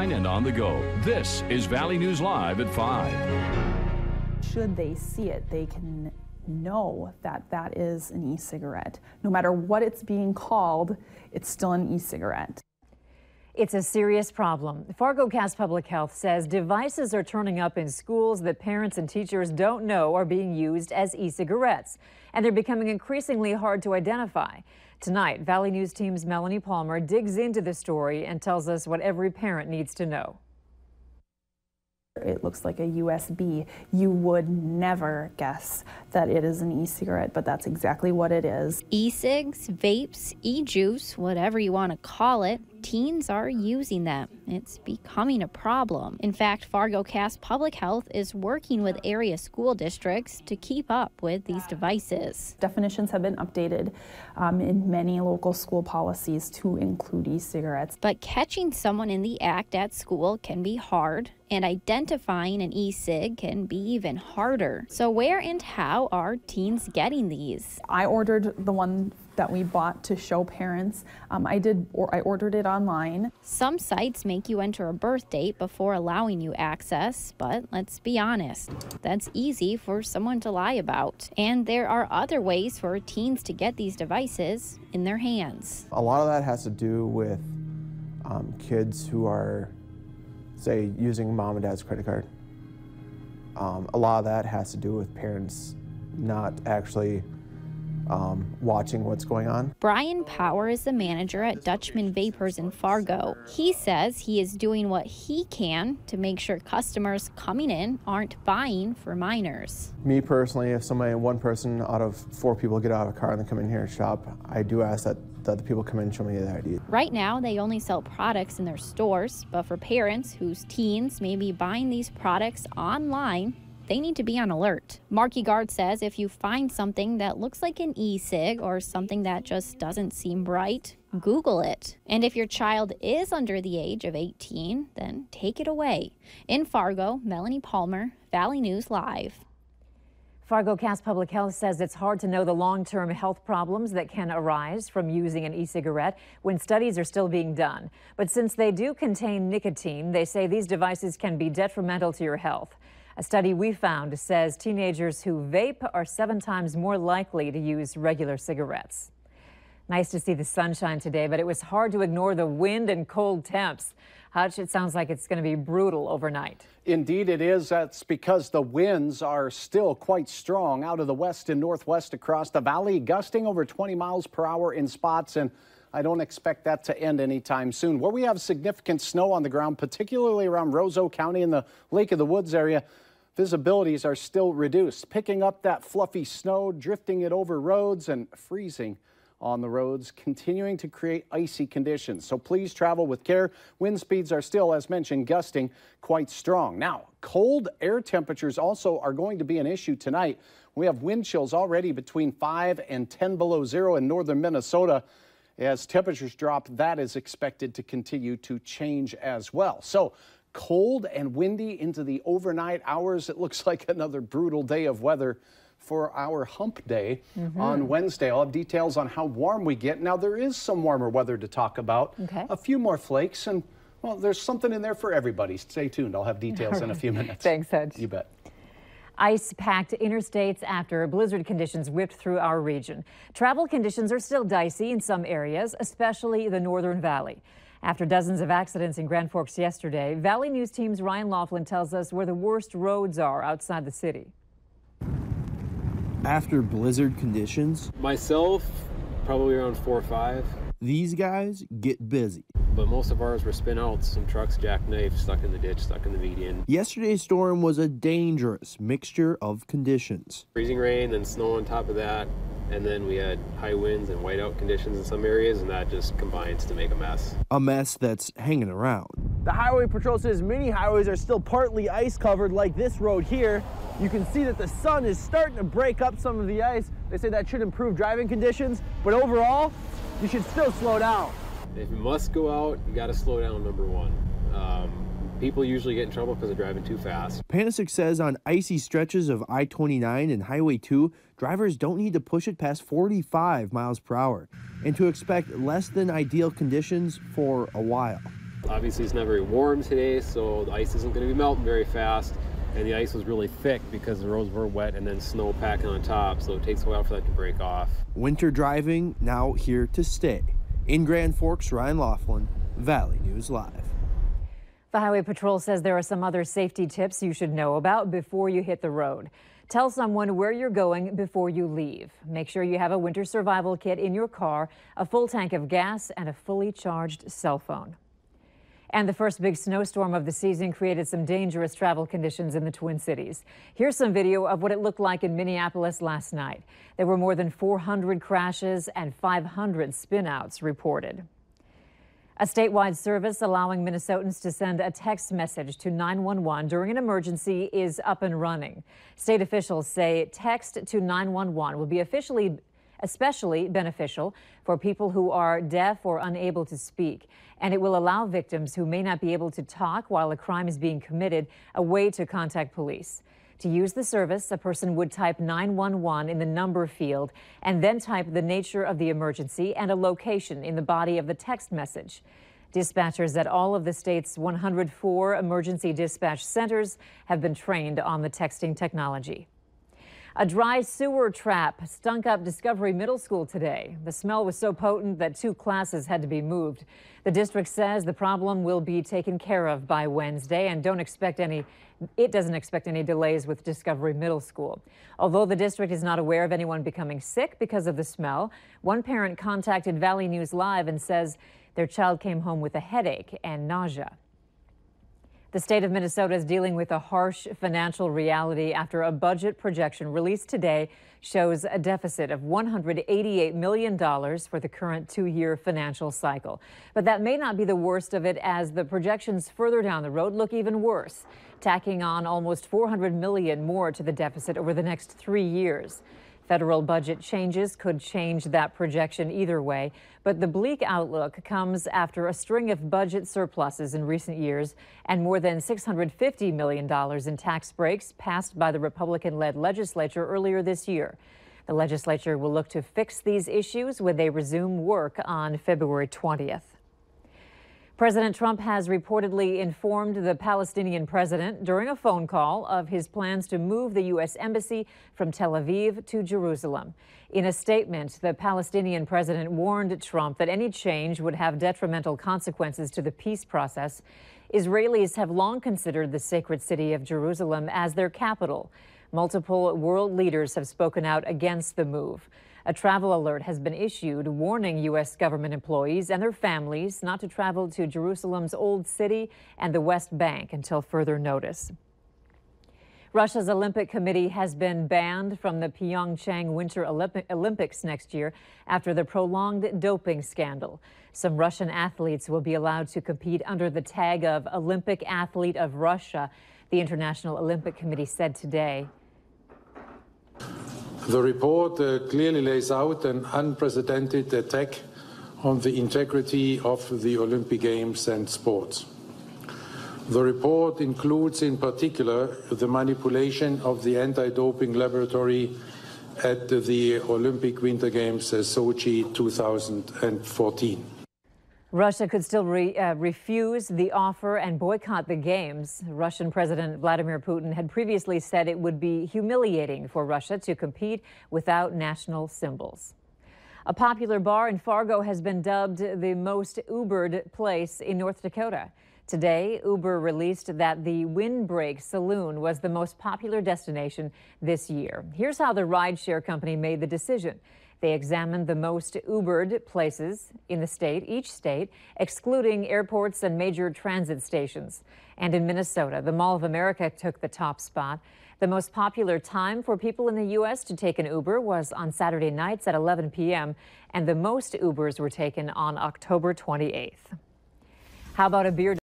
online and on the go. This is Valley News Live at 5. Should they see it, they can know that that is an e-cigarette. No matter what it's being called, it's still an e-cigarette. It's a serious problem. Fargo Cass Public Health says devices are turning up in schools that parents and teachers don't know are being used as e-cigarettes, and they're becoming increasingly hard to identify. Tonight, Valley News Team's Melanie Palmer digs into the story and tells us what every parent needs to know. It looks like a USB. You would never guess that it is an e-cigarette, but that's exactly what it is. E-cigs, vapes, e-juice, whatever you want to call it, teens are using them. It's becoming a problem. In fact, Fargo Cass Public Health is working with area school districts to keep up with these devices. Definitions have been updated in many local school policies to include e-cigarettes. But catching someone in the act at school can be hard, and identifying an e-cig can be even harder. So where and how are teens getting these? I ordered the one that we bought to show parents. I ordered it online. Some sites make you enter a birth date before allowing you access, but let's be honest, that's easy for someone to lie about. And there are other ways for teens to get these devices in their hands. A lot of that has to do with kids who are, say, using mom and dad's credit card. A lot of that has to do with parents not actually watching what's going on. Brian Power is the manager at Dutchman Vapors in Fargo. He says he is doing what he can to make sure customers coming in aren't buying for minors. Me personally, if one person out of 4 people get out of a car and they come in here and shop, I do ask that the people come in and show me the ID. Right now, they only sell products in their stores, but for parents whose teens may be buying these products online, they need to be on alert. Marky Guard says if you find something that looks like an e-cig or something that just doesn't seem right, Google it. And if your child is under the age of 18, then take it away. In Fargo, Melanie Palmer, Valley News Live. Fargo Cass Public Health says it's hard to know the long-term health problems that can arise from using an e-cigarette when studies are still being done. But since they do contain nicotine, they say these devices can be detrimental to your health. A study we found says teenagers who vape are 7 times more likely to use regular cigarettes. Nice to see the sunshine today, but it was hard to ignore the wind and cold temps. Hutch, it sounds like it's going to be brutal overnight. Indeed it is. That's because the winds are still quite strong out of the west and northwest across the valley, gusting over 20 miles per hour in spots, and I don't expect that to end anytime soon. Where we have significant snow on the ground, particularly around Roseau County and the Lake of the Woods area, visibilities are still reduced. Picking up that fluffy snow, drifting it over roads, and freezing on the roads, continuing to create icy conditions. So please travel with care. Wind speeds are still, as mentioned, gusting quite strong. Now, cold air temperatures also are going to be an issue tonight. We have wind chills already between 5 and 10 below zero in northern Minnesota. As temperatures drop, that is expected to continue to change as well. So cold and windy into the overnight hours. It looks like another brutal day of weather for our hump day on Wednesday. I'll have details on how warm we get. Now, there is some warmer weather to talk about. A few more flakes, and, well, there's something in there for everybody. Stay tuned. I'll have details in a few minutes. Thanks, Hutch. You bet. Ice-packed interstates after blizzard conditions whipped through our region. Travel conditions are still dicey in some areas, especially the Northern Valley. After dozens of accidents in Grand Forks yesterday, Valley News Team's Ryan Laughlin tells us where the worst roads are outside the city. After blizzard conditions, myself, probably around 4 or 5. These guys get busy. But most of ours were spin outs, some trucks jackknifed, stuck in the ditch, stuck in the median. Yesterday's storm was a dangerous mixture of conditions. Freezing rain, then snow on top of that, and then we had high winds and whiteout conditions in some areas, and that just combines to make a mess. A mess that's hanging around. The Highway Patrol says many highways are still partly ice covered, like this road here. You can see that the sun is starting to break up some of the ice. They say that should improve driving conditions, but overall, you should still slow down. If you must go out, you got to slow down, number one. People usually get in trouble because they're driving too fast. Panasic says on icy stretches of I-29 and Highway 2, drivers don't need to push it past 45 miles per hour and to expect less than ideal conditions for a while. Obviously it's not very warm today, so the ice isn't going to be melting very fast. And the ice was really thick because the roads were wet and then snow packing on top, so it takes a while for that to break off. Winter driving now here to stay. In Grand Forks, Ryan Laughlin, Valley News Live. The Highway Patrol says there are some other safety tips you should know about before you hit the road. Tell someone where you're going before you leave. Make sure you have a winter survival kit in your car, a full tank of gas, and a fully charged cell phone. And the first big snowstorm of the season created some dangerous travel conditions in the Twin Cities. Here's some video of what it looked like in Minneapolis last night. There were more than 400 crashes and 500 spinouts reported. A statewide service allowing Minnesotans to send a text message to 911 during an emergency is up and running. State officials say text to 911 will be especially beneficial for people who are deaf or unable to speak. And it will allow victims who may not be able to talk while a crime is being committed a way to contact police. To use the service, a person would type 911 in the number field and then type the nature of the emergency and a location in the body of the text message. Dispatchers at all of the state's 104 emergency dispatch centers have been trained on the texting technology. A dry sewer trap stunk up Discovery Middle School today. The smell was so potent that 2 classes had to be moved. The district says the problem will be taken care of by Wednesday and doesn't expect any delays with Discovery Middle School. Although the district is not aware of anyone becoming sick because of the smell, one parent contacted Valley News Live and says their child came home with a headache and nausea. The state of Minnesota is dealing with a harsh financial reality after a budget projection released today shows a deficit of $188 million for the current 2-year financial cycle. But that may not be the worst of it, as the projections further down the road look even worse, tacking on almost $400 million more to the deficit over the next 3 years. Federal budget changes could change that projection either way, but the bleak outlook comes after a string of budget surpluses in recent years and more than $650 million in tax breaks passed by the Republican-led legislature earlier this year. The legislature will look to fix these issues when they resume work on February 20th. President Trump has reportedly informed the Palestinian president during a phone call of his plans to move the U.S. embassy from Tel Aviv to Jerusalem. In a statement, the Palestinian president warned Trump that any change would have detrimental consequences to the peace process. Israelis have long considered the sacred city of Jerusalem as their capital. Multiple world leaders have spoken out against the move. A travel alert has been issued warning U.S. government employees and their families not to travel to Jerusalem's Old City and the West Bank until further notice. Russia's Olympic Committee has been banned from the Pyeongchang Winter Olympics next year after the prolonged doping scandal. Some Russian athletes will be allowed to compete under the tag of Olympic Athlete of Russia, the International Olympic Committee said today. The report clearly lays out an unprecedented attack on the integrity of the Olympic Games and sports. The report includes in particular the manipulation of the anti-doping laboratory at the Olympic Winter Games Sochi 2014. Russia could still refuse the offer and boycott the games. Russian President Vladimir Putin had previously said it would be humiliating for Russia to compete without national symbols. A popular bar in Fargo has been dubbed the most Ubered place in North Dakota. Today, Uber released that the Windbreak Saloon was the most popular destination this year. Here's how the rideshare company made the decision. They examined the most Ubered places in the state, each state, excluding airports and major transit stations. And in Minnesota, the Mall of America took the top spot. The most popular time for people in the U.S. to take an Uber was on Saturday nights at 11 p.m., and the most Ubers were taken on October 28th. How about a beer